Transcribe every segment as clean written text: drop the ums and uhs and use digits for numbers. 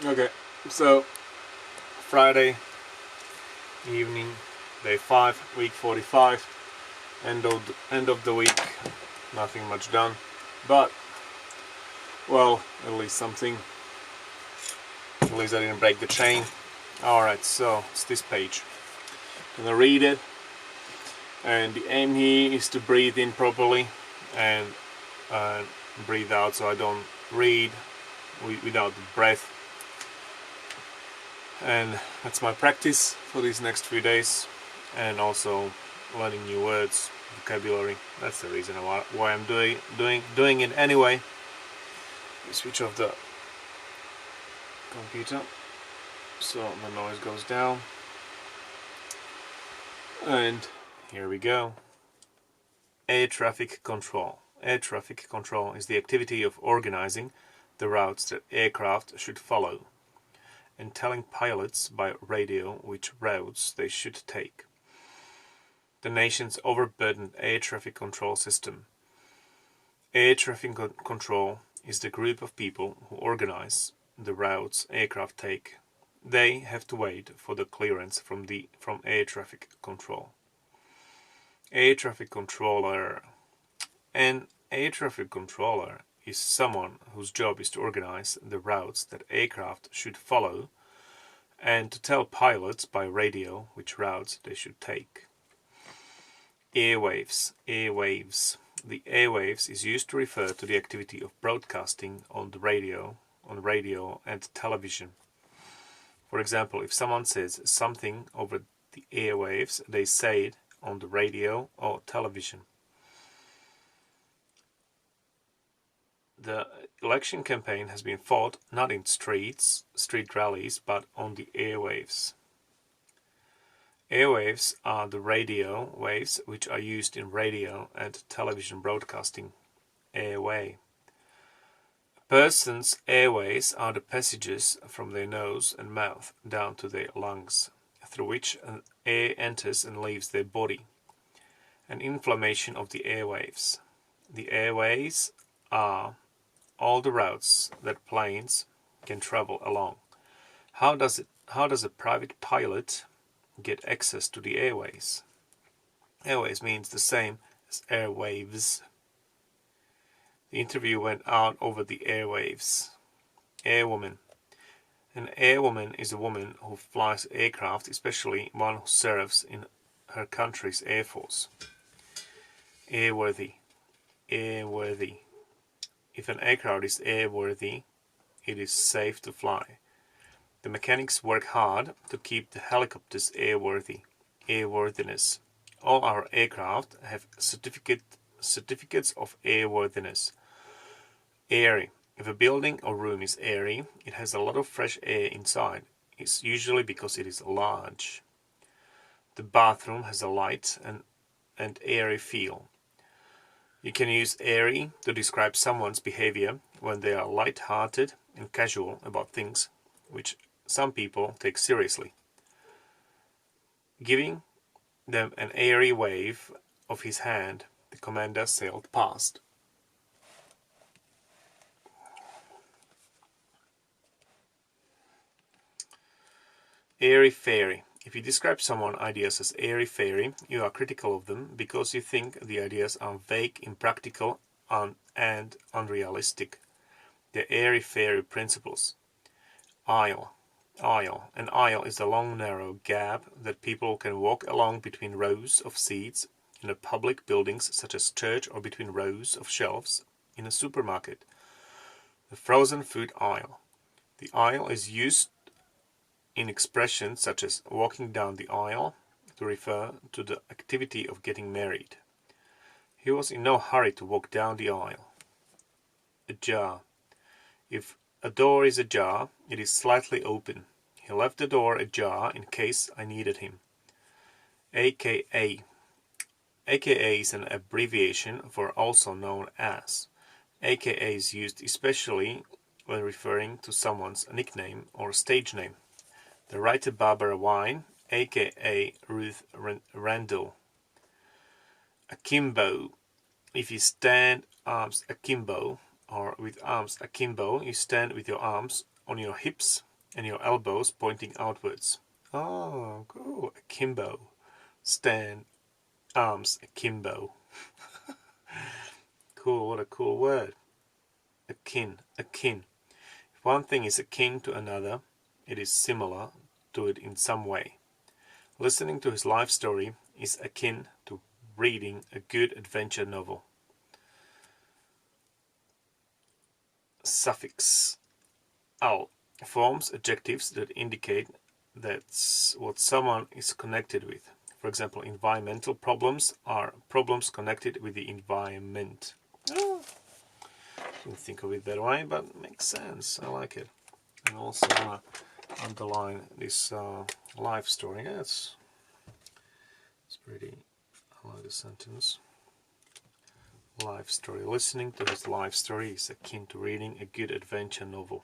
Okay, so Friday evening, day 5, week 45, end of the week. Nothing much done, but well, at least something. At least I didn't break the chain. All right, so it's this page. I'm gonna read it, and the aim here is to breathe in properly and breathe out, so I don't read without breath. And that's my practice for these next few days, and also learning new words, vocabulary. That's the reason why I'm doing it anyway. Switch off the computer so the noise goes down, and here we go. Air traffic control. Air traffic control is the activity of organizing the routes that aircraft should follow and telling pilots by radio which routes they should take. The nation's overburdened air traffic control system. Air traffic control is the group of people who organize the routes aircraft take. They have to wait for the clearance from air traffic control. Air traffic controller. An air traffic controller is someone whose job is to organize the routes that aircraft should follow and to tell pilots by radio which routes they should take. Airwaves. Airwaves. The airwaves is used to refer to the activity of broadcasting on radio and television. For example, if someone says something over the airwaves, they say it on the radio or television. The election campaign has been fought not in street rallies, but on the airwaves. Airwaves are the radio waves which are used in radio and television broadcasting. Airway. A person's airways are the passages from their nose and mouth down to their lungs, through which air enters and leaves their body. An inflammation of the airwaves. The airways are all the routes that planes can travel along. How does a private pilot get access to the airways? Airways means the same as airwaves. The interview went out over the airwaves. Airwoman. An airwoman is a woman who flies aircraft, especially one who serves in her country's air force. Airworthy. Airworthy. If an aircraft is airworthy, it is safe to fly. The mechanics work hard to keep the helicopters airworthy. Airworthiness. All our aircraft have certificates of airworthiness. Airy. If a building or room is airy, it has a lot of fresh air inside. It's usually because it is large. The bathroom has a light and airy feel. You can use airy to describe someone's behavior when they are light-hearted and casual about things which some people take seriously. Giving them an airy wave of his hand, the commander sailed past. Airy-fairy. If you describe someone's ideas as airy-fairy, you are critical of them because you think the ideas are vague, impractical, and unrealistic. The airy-fairy principles. Aisle. Aisle. An aisle is a long narrow gap that people can walk along between rows of seats in a public buildings such as church or between rows of shelves in a supermarket. The frozen food aisle. The aisle is used in expressions such as walking down the aisle to refer to the activity of getting married. He was in no hurry to walk down the aisle. Ajar. If a door is ajar, it is slightly open. He left the door ajar in case I needed him. AKA. AKA is an abbreviation for also known as. AKA is used especially when referring to someone's nickname or stage name. The writer Barbara Wine, aka Ruth Randall. Akimbo. If you stand arms akimbo, or with arms akimbo, you stand with your arms on your hips and your elbows pointing outwards. Oh, cool. Akimbo. Stand, arms akimbo. Cool, what a cool word. Akin, akin. If one thing is akin to another, it is similar to it in some way. Listening to his life story is akin to reading a good adventure novel. Suffix al forms adjectives that indicate that's what someone is connected with. For example, environmental problems are problems connected with the environment. Oh, didn't think of it that way, but it makes sense. I like it. And also underline this life story. Yeah, it's pretty. I like the sentence. Life story. Listening to his life story is akin to reading a good adventure novel.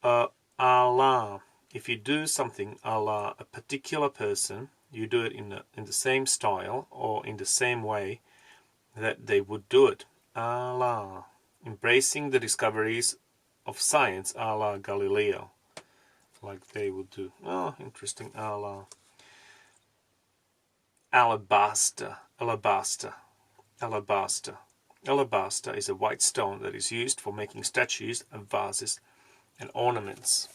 Allah. If you do something a la a particular person, you do it in the same style or in the same way that they would do it. Allah. Embracing the discoveries of science a la Galileo, like they would do. Oh, interesting. Allah. Alabaster. Alabaster. Alabaster. Alabaster is a white stone that is used for making statues and vases and ornaments.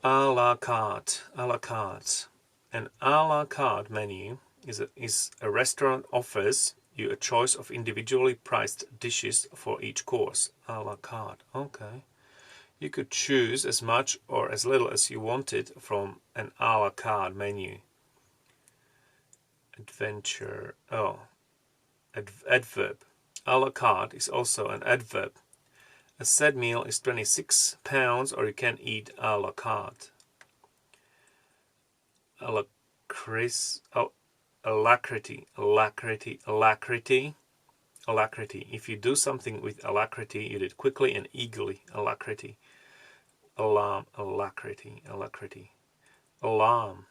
A la carte. A la carte. An a la carte menu is a restaurant offers you a choice of individually priced dishes for each course. A la carte. Okay. You could choose as much or as little as you wanted from an a la carte menu. Adventure. Oh. Adverb. A la carte is also an adverb. A said meal is £26 or you can eat a la carte. Alacrity. If you do something with alacrity, you do it quickly and eagerly. Alacrity. Alarm. Alacrity. Alarm.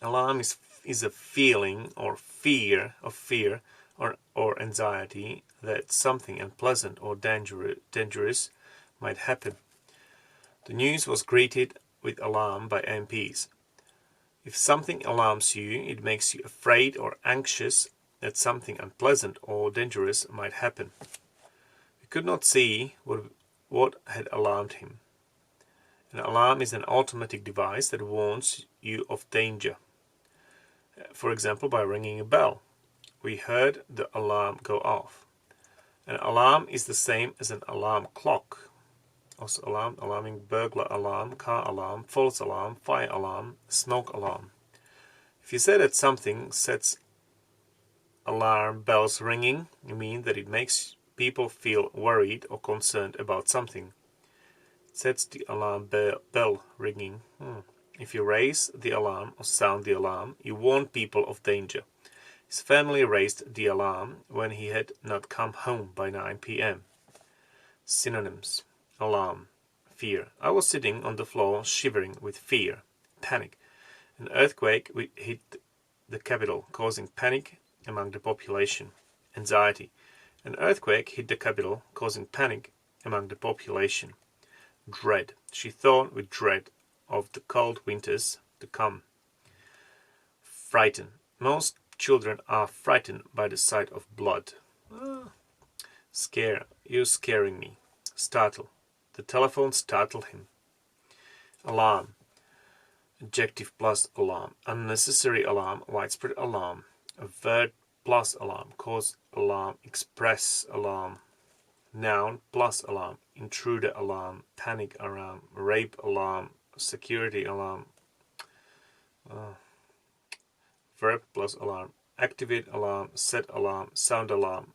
Alarm is a feeling or fear or anxiety that something unpleasant or dangerous might happen. The news was greeted with alarm by MPs. If something alarms you, it makes you afraid or anxious that something unpleasant or dangerous might happen. He could not see what had alarmed him. An alarm is an automatic device that warns you of danger. For example, by ringing a bell. We heard the alarm go off. An alarm is the same as an alarm clock. Also alarming, burglar alarm, car alarm, false alarm, fire alarm, smoke alarm. If you say that something sets alarm bells ringing, you mean that it makes people feel worried or concerned about something. It sets the alarm bell ringing. If you raise the alarm or sound the alarm, you warn people of danger. His family raised the alarm when he had not come home by 9 p.m. Synonyms. Alarm. Fear. I was sitting on the floor shivering with fear. Panic. An earthquake hit the capital, causing panic among the population. Anxiety. An earthquake hit the capital, causing panic among the population. Dread. She thought with dread of the cold winters to come. Frighten. Most children are frightened by the sight of blood. Scare. You're scaring me. Startle. The telephone startled him. Alarm. Adjective plus alarm. Unnecessary alarm. Widespread alarm. Avert plus alarm. Cause alarm. Express alarm. Noun plus alarm. Intruder alarm. Panic alarm. Rape alarm. Security alarm. Verb plus alarm. Activate alarm. Set alarm. Sound alarm.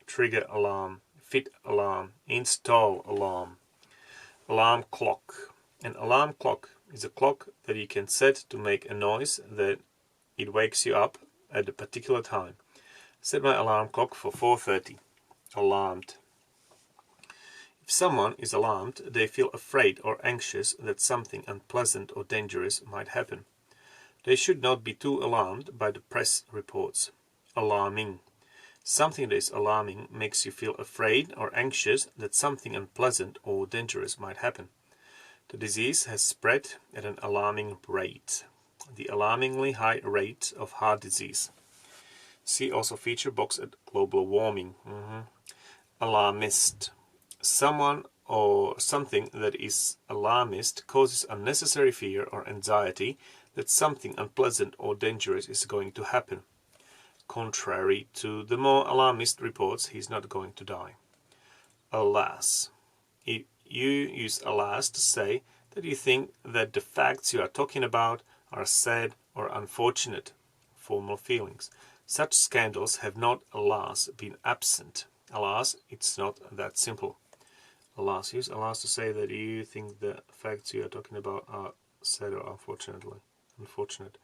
Trigger alarm. Fit alarm. Install alarm. Alarm clock. An alarm clock is a clock that you can set to make a noise that it wakes you up at a particular time. Set my alarm clock for 4:30. Alarmed. If someone is alarmed, they feel afraid or anxious that something unpleasant or dangerous might happen. They should not be too alarmed by the press reports. Alarming. Something that is alarming makes you feel afraid or anxious that something unpleasant or dangerous might happen. The disease has spread at an alarming rate. The alarmingly high rate of heart disease. See also feature box at global warming. Alarmist. Someone or something that is alarmist causes unnecessary fear or anxiety that something unpleasant or dangerous is going to happen. Contrary to the more alarmist reports, he is not going to die. Alas. You use alas to say that you think that the facts you are talking about are sad or unfortunate, formal feelings. Such scandals have not, alas, been absent. Alas, it's not that simple. Alas, use alas to say that you think the facts you are talking about are sad or unfortunate.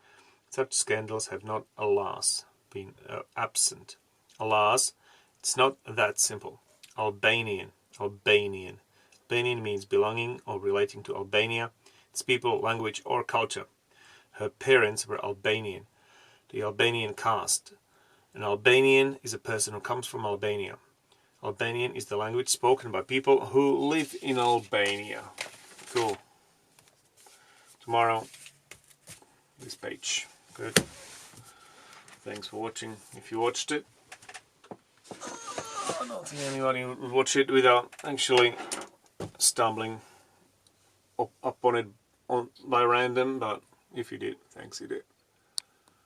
Such scandals have not, alas, been absent. Alas, it's not that simple. Albanian. Albanian means belonging or relating to Albania, its people, language or culture. Her parents were Albanian, the Albanian caste. An Albanian is a person who comes from Albania. Albanian is the language spoken by people who live in Albania. Cool. Tomorrow, this page. Good. Thanks for watching. If you watched it, I don't think anybody would watch it without actually stumbling upon it by random, but if you did, thanks you did.